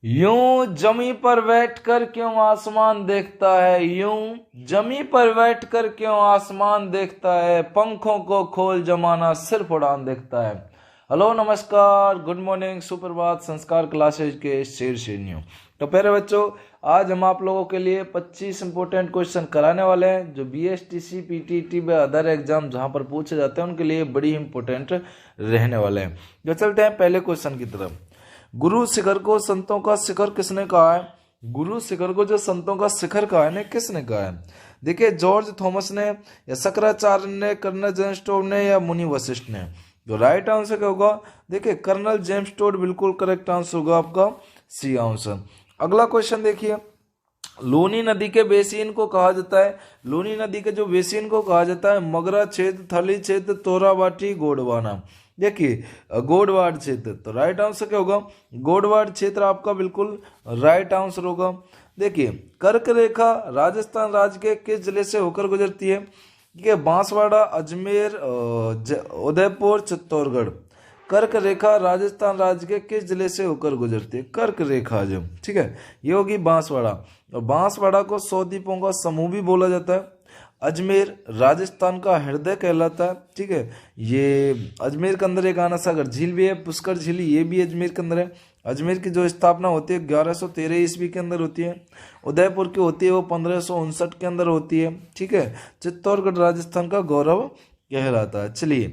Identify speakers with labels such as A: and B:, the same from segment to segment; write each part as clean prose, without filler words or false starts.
A: यूं जमी पर बैठकर क्यों आसमान देखता है, यूं जमी पर बैठकर क्यों आसमान देखता है, पंखों को खोल जमाना सिर्फ उड़ान देखता है। हेलो नमस्कार, गुड मॉर्निंग, सुप्रभात, संस्कार क्लासेज के शीर्षियों। तो प्यारे बच्चों, आज हम आप लोगों के लिए 25 इंपोर्टेंट क्वेश्चन कराने वाले हैं जो बीएसटीसी पीटीटी व अदर एग्जाम जहां पर पूछे जाते हैं उनके लिए बड़ी इंपोर्टेंट रहने वाले हैं। जो चलते हैं पहले क्वेश्चन की तरफ। गुरु शिखर को संतों का शिखर किसने कहा है? गुरु शिखर को जो संतों का शिखर कहा है ना, किसने कहा है? देखिए, जॉर्ज थॉमस ने या शंकराचार्य ने, कर्नल जेम्स टोड ने या मुनि वशिष्ठ ने। जो राइट आंसर क्या होगा? देखिए, कर्नल जेम्स टोड बिल्कुल करेक्ट आंसर होगा आपका, सी आंसर। अगला क्वेश्चन देखिए, लूनी नदी के बेसिन को कहा जाता है, लूनी नदी के जो बेसिन को कहा जाता है मगरा क्षेत्र, थली क्षेत्र, तोराबाटी, गोडवाना। देखिए, गोडवाड़ क्षेत्र, तो राइट आंसर क्या होगा? गोडवाड़ क्षेत्र आपका बिल्कुल राइट आंसर होगा। देखिए, कर्क रेखा राजस्थान राज्य के किस जिले से होकर गुजरती है? ठीक है, बांसवाड़ा, अजमेर, उदयपुर, चित्तौड़गढ़। कर्क रेखा राजस्थान राज्य के किस जिले से होकर गुजरती है? कर्क रेखा जो, ठीक है, ये होगी बांसवाड़ा। और बांसवाड़ा को 100 द्वीपों का समूह भी बोला जाता है। अजमेर राजस्थान का हृदय कहलाता है, ठीक है। ये अजमेर के अंदर एक आना सागर झील भी है, पुष्कर झील, ये भी अजमेर के अंदर है। अजमेर की जो स्थापना होती है 1113 ईस्वी के अंदर होती है। उदयपुर की होती है वो 1559 के अंदर होती है, ठीक है। चित्तौड़गढ़ राजस्थान का गौरव कहलाता है। चलिए,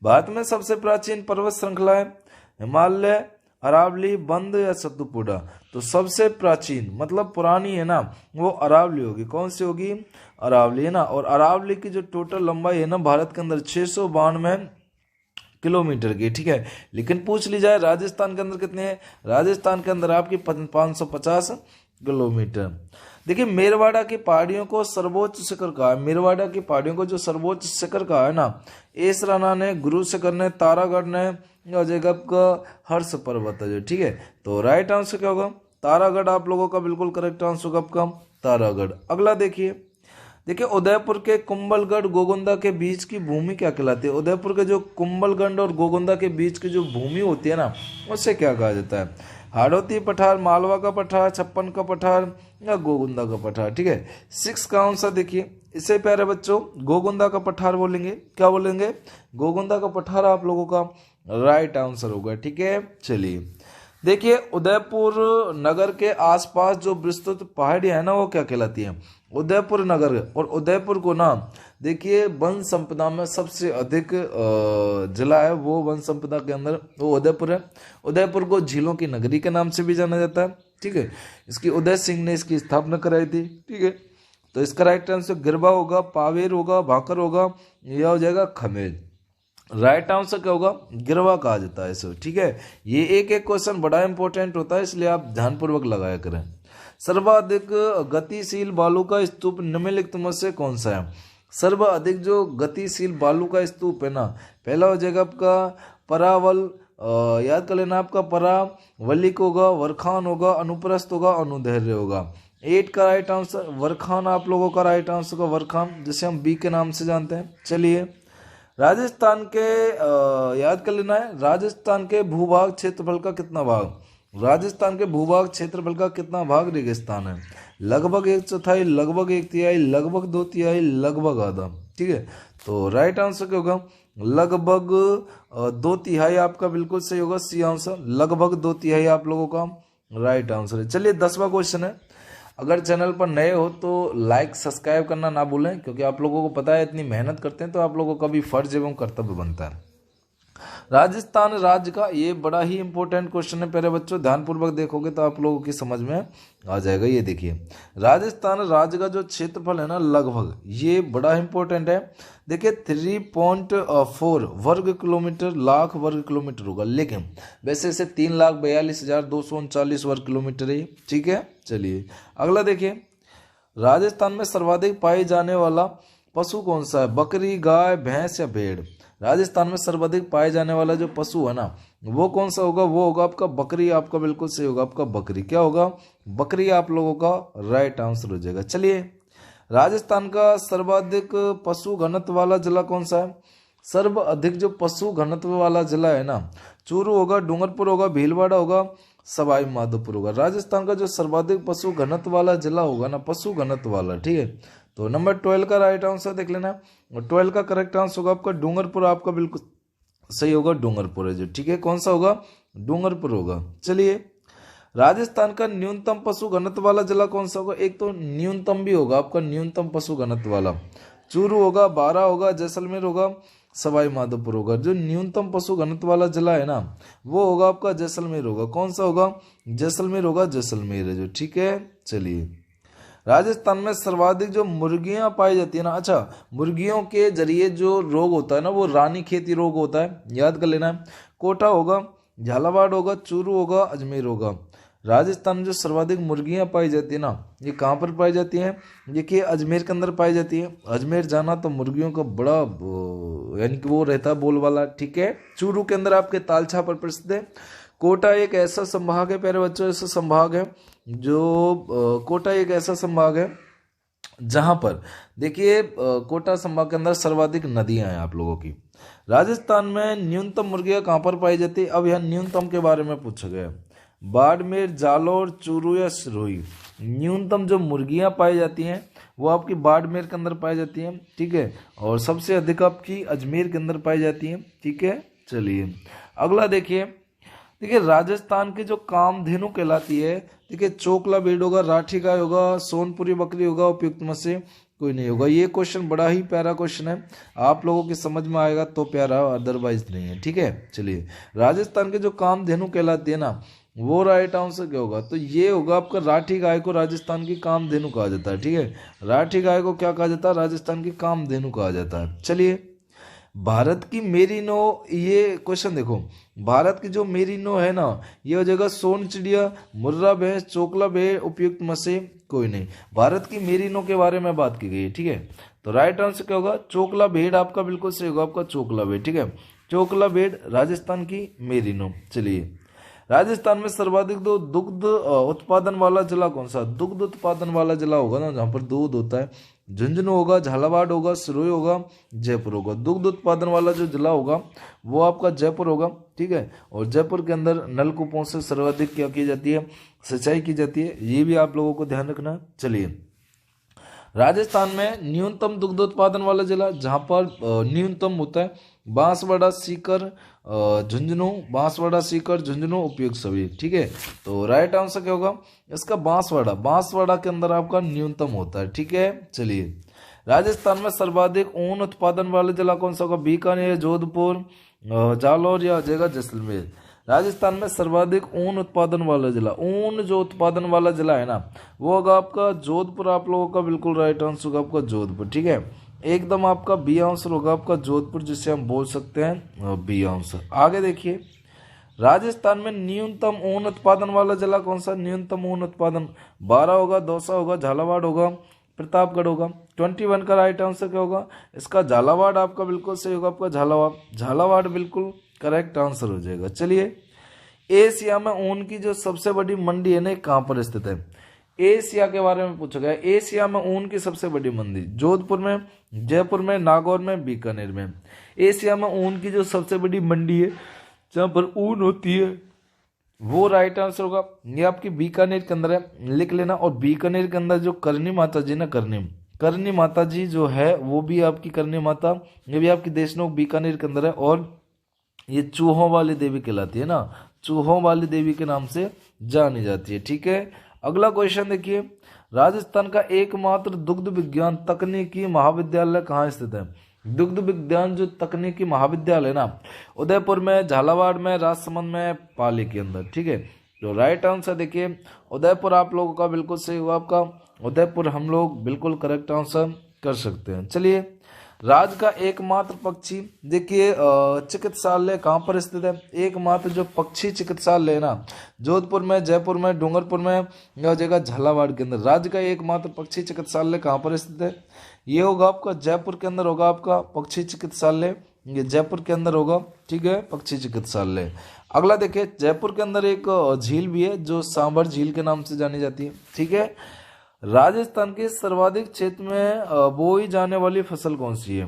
A: भारत में सबसे प्राचीन पर्वत श्रृंखला है हिमालय, अरावली, बंद या सतपुड़ा। तो सबसे प्राचीन मतलब पुरानी है ना, वो अरावली होगी। कौन सी होगी? अरावली है ना। और अरावली की जो टोटल लंबाई है ना भारत के अंदर 692 किलोमीटर की, ठीक है। लेकिन पूछ ली जाए राजस्थान के अंदर कितने हैं? राजस्थान के अंदर आपकी 550 किलोमीटर। देखिए, मेरवाड़ा की पहाड़ियों को सर्वोच्च शिखर कहा है। मेरवाड़ा की पहाड़ियों को जो सर्वोच्च शिखर कहा है ना, एस राणा ने, गुरु शिखर ने, तारागढ़ ने, और जगह का हर्ष पर्वत है जो, ठीक है। तो राइट आंसर क्या होगा? तारागढ़ आप लोगों का बिल्कुल करेक्ट आंसर होगा आपका, तारागढ़। अगला देखिए, उदयपुर के कुंभलगढ़ गोगोंदा के बीच की भूमि क्या कहलाती है? उदयपुर के जो कुंभलगढ़ और गोगोंदा के बीच की जो भूमि होती है ना, उससे क्या कहा जाता है? हाड़ौती पठार, मालवा का पठार, छप्पन का पठार या गोगुंदा का पठार, ठीक है। 6 का आंसर देखिए, इससे प्यारे बच्चों गोगुंदा का पठार बोलेंगे। क्या बोलेंगे? गोगुंदा का पठार आप लोगों का राइट आंसर होगा, ठीक है। चलिए, देखिए, उदयपुर नगर के आसपास जो विस्तृत पहाड़ी है ना, वो क्या कहलाती है? उदयपुर नगर। और उदयपुर को ना, देखिए, वन संपदा में सबसे अधिक जिला है वो वन संपदा के अंदर वो उदयपुर है। उदयपुर को झीलों की नगरी के नाम से भी जाना जाता है, ठीक है। इसकी उदय सिंह ने इसकी स्थापना कराई थी, ठीक है। तो इसका राइट आंसर गिरवा होगा, पावेर होगा, भाकर होगा, यह हो जाएगा खमेर। राइट आंसर क्या होगा? गिरवा कहा जाता है इसे, ठीक है। ये एक एक क्वेश्चन बड़ा इंपॉर्टेंट होता है, इसलिए आप ध्यानपूर्वक लगाया करें। सर्वाधिक गतिशील बालू का स्तूप निम्नलिखित में से कौन सा है? सर्वाधिक जो गतिशील बालू का स्तूप है ना, पहला हो जाएगा आपका परावल, याद कर लेना, आपका परावलिक होगा, वरखान होगा, अनुप्रस्थ होगा, अनुदैर्य होगा। 8 का राइट आंसर वरखान आप लोगों का राइट आंसर होगा, वरखान, जिसे हम बी के नाम से जानते हैं। चलिए, राजस्थान के याद कर लेना है, राजस्थान के भूभाग क्षेत्रफल का कितना भाग? राजस्थान के भूभाग क्षेत्रफल का कितना भाग रेगिस्तान है? लगभग 1/4, लगभग 1/3, लगभग 2/3, लगभग आधा, ठीक है। तो राइट आंसर क्या होगा? लगभग 2/3 आपका बिल्कुल सही होगा, सी आंसर, लगभग 2/3 आप लोगों का राइट आंसर है। चलिए, 10वां क्वेश्चन है। अगर चैनल पर नए हो तो लाइक सब्सक्राइब करना ना भूलें, क्योंकि आप लोगों को पता है इतनी मेहनत करते हैं तो आप लोगों का भी फर्ज एवं कर्तव्य बनता है। राजस्थान राज्य का, ये बड़ा ही इंपॉर्टेंट क्वेश्चन है प्यारे बच्चों, ध्यानपूर्वक देखोगे तो आप लोगों की समझ में आ जाएगा। ये देखिए, राजस्थान राज्य का जो क्षेत्रफल है ना, लगभग, ये बड़ा इंपॉर्टेंट है। देखिए, 3.4 वर्ग किलोमीटर, लाख वर्ग किलोमीटर होगा, लेकिन वैसे इसे 3,42,239 वर्ग किलोमीटर है, ठीक है। चलिए, अगला देखिए, राजस्थान में सर्वाधिक पाए जाने वाला पशु कौन सा है? बकरी, गाय, भैंस या भेड़? राजस्थान में सर्वाधिक पाए जाने वाला जो पशु है ना, वो कौन सा होगा? वो होगा आपका बकरी, आपका बिल्कुल सही होगा, आपका बकरी। क्या होगा? बकरी आप लोगों का राइट आंसर हो जाएगा। चलिए, राजस्थान का सर्वाधिक पशु घनत्व वाला जिला कौन सा है? सर्व अधिक जो पशु घनत्व वाला जिला है ना, चूरू होगा, डूंगरपुर होगा, भीलवाड़ा होगा, सवाई माधोपुर होगा। राजस्थान का जो सर्वाधिक पशु घनत्व वाला जिला होगा ना, पशु घनत्व वाला, ठीक है, तो नंबर 12 का राइट आंसर देख लेना। और 12 का करेक्ट आंसर होगा आपका डूंगरपुर, आपका बिल्कुल सही होगा, डूंगरपुर है जो, ठीक है, कौन सा होगा, डूंगरपुर होगा। चलिए, राजस्थान का न्यूनतम पशु घनत्व वाला जिला कौन सा होगा? एक तो न्यूनतम भी होगा आपका, न्यूनतम पशु घनत्व वाला चूरू होगा, बारा होगा, जैसलमेर होगा, सवाई माधोपुर होगा। जो न्यूनतम पशु घनत्व वाला जिला है ना, वो होगा आपका जैसलमेर होगा। कौन सा होगा? जैसलमेर होगा, जैसलमेर है जो, ठीक है। चलिए, राजस्थान में सर्वाधिक जो मुर्गियां पाई जाती है ना, अच्छा, मुर्गियों के जरिए जो रोग होता है ना, वो रानी खेती रोग होता है, याद कर लेना है। कोटा होगा, झालावाड़ होगा, चूरू होगा, अजमेर होगा। राजस्थान में जो सर्वाधिक मुर्गियां पाई जाती है ना, ये कहाँ पर पाई जाती हैं? देखिए, अजमेर के अंदर पाई जाती है। अजमेर जाना तो मुर्गियों का बड़ा यानी कि वो रहता है बोल वाला, ठीक है। चूरू के अंदर आपके तालछा पर प्रसिद्ध है। कोटा एक ऐसा संभाग है, प्यारे बच्चों, ऐसा संभाग है जो कोटा एक ऐसा संभाग है जहां पर देखिए कोटा संभाग के अंदर सर्वाधिक नदियां हैं आप लोगों की। राजस्थान में न्यूनतम मुर्गियां कहां पर पाई जाती है? अब यह न्यूनतम के बारे में पूछा गया। बाड़मेर, जालौर, चूरू या सिरोही। न्यूनतम जो मुर्गियां पाई जाती हैं वो आपकी बाड़मेर के अंदर पाई जाती हैं, ठीक है, और सबसे अधिक आपकी अजमेर के अंदर पाई जाती हैं, ठीक है। चलिए, अगला देखिए राजस्थान की जो कामधेनु कहलाती है, देखिए, चोकला भेड़ होगा, राठी गाय होगा, सोनपुरी बकरी होगा, उपयुक्त में से कोई नहीं होगा। ये क्वेश्चन बड़ा ही प्यारा क्वेश्चन है, आप लोगों की समझ में आएगा तो प्यारा, अदरवाइज नहीं है, ठीक है। चलिए, राजस्थान के जो कामधेनु कहलाती है ना, वो राइट आंसर क्या होगा? तो ये होगा आपका राठी गाय को राजस्थान की कामधेनु कहा जाता है, ठीक है। राठी गाय को क्या कहा जाता है? राजस्थान की कामधेनु कहा जाता है। चलिए, भारत की मेरीनो, ये क्वेश्चन देखो, भारत की जो मेरीनो है ना, ये हो जाएगा सोन चिड़िया, मुर्रा भैंस, चोकला भेड़, उपयुक्त में से कोई नहीं। भारत की मेरीनो के बारे में बात की गई है, ठीक है, तो राइट आंसर क्या होगा? चोकला भेड़ आपका बिल्कुल सही होगा, आपका चोकला भेड़, ठीक है। चोकला भेड़ राजस्थान की मेरीनो। चलिए, राजस्थान में सर्वाधिक दुग्ध उत्पादन वाला जिला कौन सा? दुग्ध उत्पादन वाला जिला होगा ना जहाँ पर दूध होता है, झुंझुनू होगा, झालावाड़ होगा, सिरोही होगा, जयपुर होगा। दुग्ध उत्पादन वाला जो जिला होगा वो आपका जयपुर होगा, ठीक है। और जयपुर के अंदर नलकूपों से सर्वाधिक क्या की जाती है? सिंचाई की जाती है, ये भी आप लोगों को ध्यान रखना। चलिए, राजस्थान में न्यूनतम दुग्ध उत्पादन वाला जिला जहां पर न्यूनतम होता है, बांसवाड़ा, सीकर, झुंझुनू, बांसवाड़ा, सीकर, झुंझुनू, उपयुक्त सभी, ठीक है। तो राइट आंसर क्या होगा इसका? बांसवाड़ा। बांसवाड़ा के अंदर आपका न्यूनतम होता है, ठीक है। चलिए, राजस्थान में सर्वाधिक ऊन उत्पादन वाला जिला कौन सा होगा? बीकानेर, जोधपुर, जालौर या जगह जैसलमेर। राजस्थान में सर्वाधिक ऊन उत्पादन वाला जिला, ऊन जो उत्पादन वाला जिला है ना, वो होगा आपका जोधपुर। आप लोगों का बिल्कुल राइट आंसर होगा आपका जोधपुर, ठीक है, एकदम आपका बी आंसर होगा आपका जोधपुर, जिसे हम बोल सकते हैं बी आंसर। आगे देखिए, राजस्थान में न्यूनतम ऊन उत्पादन वाला जिला कौन सा? न्यूनतम ऊन उत्पादन, बारा होगा, दौसा होगा, झालावाड़ होगा, प्रतापगढ़ होगा। 21 का राइट आंसर क्या होगा इसका? झालावाड़ आपका बिल्कुल सही होगा, आपका झालावाड़। झालावाड़ बिल्कुल करेक्ट आंसर हो जाएगा। चलिए, एशिया में ऊन की जो सबसे बड़ी मंडी है ना, कहां पर स्थित है? एशिया के बारे में पूछा गया। एशिया में ऊन की सबसे बड़ी मंडी जोधपुर में, जयपुर में, नागौर में, बीकानेर में। एशिया में ऊन की जो सबसे बड़ी मंडी है जहां पर ऊन होती है, वो राइट आंसर होगा। ये आपकी बीकानेर के अंदर है, लिख लेना। और बीकानेर के अंदर जो करनी माता जी ना, करनी माता जी जो है वो भी आपकी करनी माता, ये भी आपकी देशनोक बीकानेर के अंदर है। और ये चूहों वाली देवी कहलाती है ना, चूहों वाली देवी के नाम से जानी जाती है, ठीक है। अगला क्वेश्चन देखिए, राजस्थान का एकमात्र दुग्ध विज्ञान तकनीकी महाविद्यालय कहाँ स्थित है? दुग्ध विज्ञान जो तकनीकी महाविद्यालय ना, उदयपुर में, झालावाड़ में, राजसमंद में, पाली के अंदर, ठीक है। तो राइट आंसर देखिए उदयपुर आप लोगों का बिल्कुल सही हुआ, आपका उदयपुर हम लोग बिल्कुल करेक्ट आंसर कर सकते हैं। चलिए, राज्य का एकमात्र पक्षी देखिए चिकित्सालय कहाँ पर स्थित है? एकमात्र जो पक्षी चिकित्सालय है ना, जोधपुर में, जयपुर में, डूंगरपुर में, यह जगह झालावाड़ के अंदर। राज्य का एकमात्र पक्षी चिकित्सालय कहाँ पर स्थित है? ये होगा आपका जयपुर के अंदर होगा आपका पक्षी चिकित्सालय, ये जयपुर के अंदर होगा, ठीक है, पक्षी चिकित्सालय। अगला देखिए, जयपुर के अंदर एक झील भी है जो सांभर झील के नाम से जानी जाती है, ठीक है। राजस्थान के सर्वाधिक क्षेत्र में बोई जाने वाली फसल कौन सी है?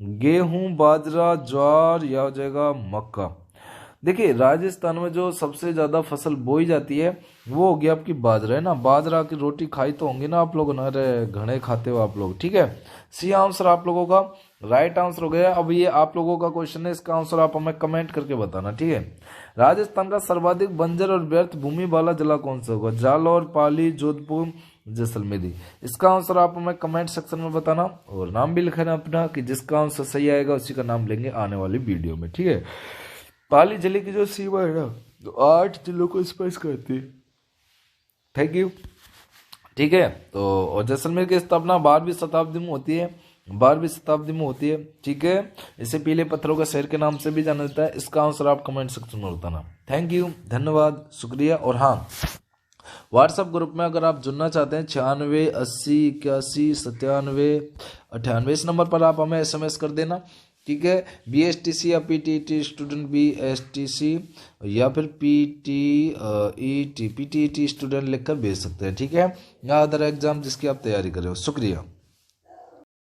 A: गेहूं, बाजरा, ज्वार या हो जाएगा मक्का। देखिए राजस्थान में जो सबसे ज्यादा फसल बोई जाती है वो होगी आपकी बाजरा, है ना। बाजरा की रोटी खाई तो होंगी ना आप लोगों ने, अरे घने खाते हो आप लोग, ठीक है। सी आंसर आप लोगों का राइट आंसर हो गया। अब ये आप लोगों का क्वेश्चन है, इसका आंसर आप हमें कमेंट करके बताना, ठीक है। राजस्थान का सर्वाधिक बंजर और व्यर्थ भूमि वाला जिला कौन सा होगा? जालौर, पाली, जोधपुर, जैसलमेर। इसका आंसर आप हमें कमेंट सेक्शन में बताना और नाम भी लिखना अपना, कि जिसका आंसर सही आएगा उसी का नाम लेंगे आने वाली वीडियो में, ठीक है। पाली जिले की जो सीमा है ना, तो 8 जिलों को स्पर्श करती है। थैंक यू, ठीक है। तो और जैसलमेर की स्थापना 12वीं शताब्दी में होती है, 12वीं शताब्दी में होती है, ठीक है। इसे पीले पत्थरों का शहर के नाम से भी जाना जाता है। इसका आंसर आप कमेंट सेक्शन में बताना। थैंक यू, धन्यवाद, शुक्रिया। और हाँ, व्हाट्सएप ग्रुप में अगर आप जुड़ना चाहते हैं 96 80 81 97 98 इस नंबर पर आप हमें SMS कर देना, ठीक है। BSTC या PTET स्टूडेंट BSTC या फिर PTET स्टूडेंट लिखकर भेज सकते हैं, ठीक है, या अदर एग्जाम जिसकी आप तैयारी कर रहे हो। शुक्रिया।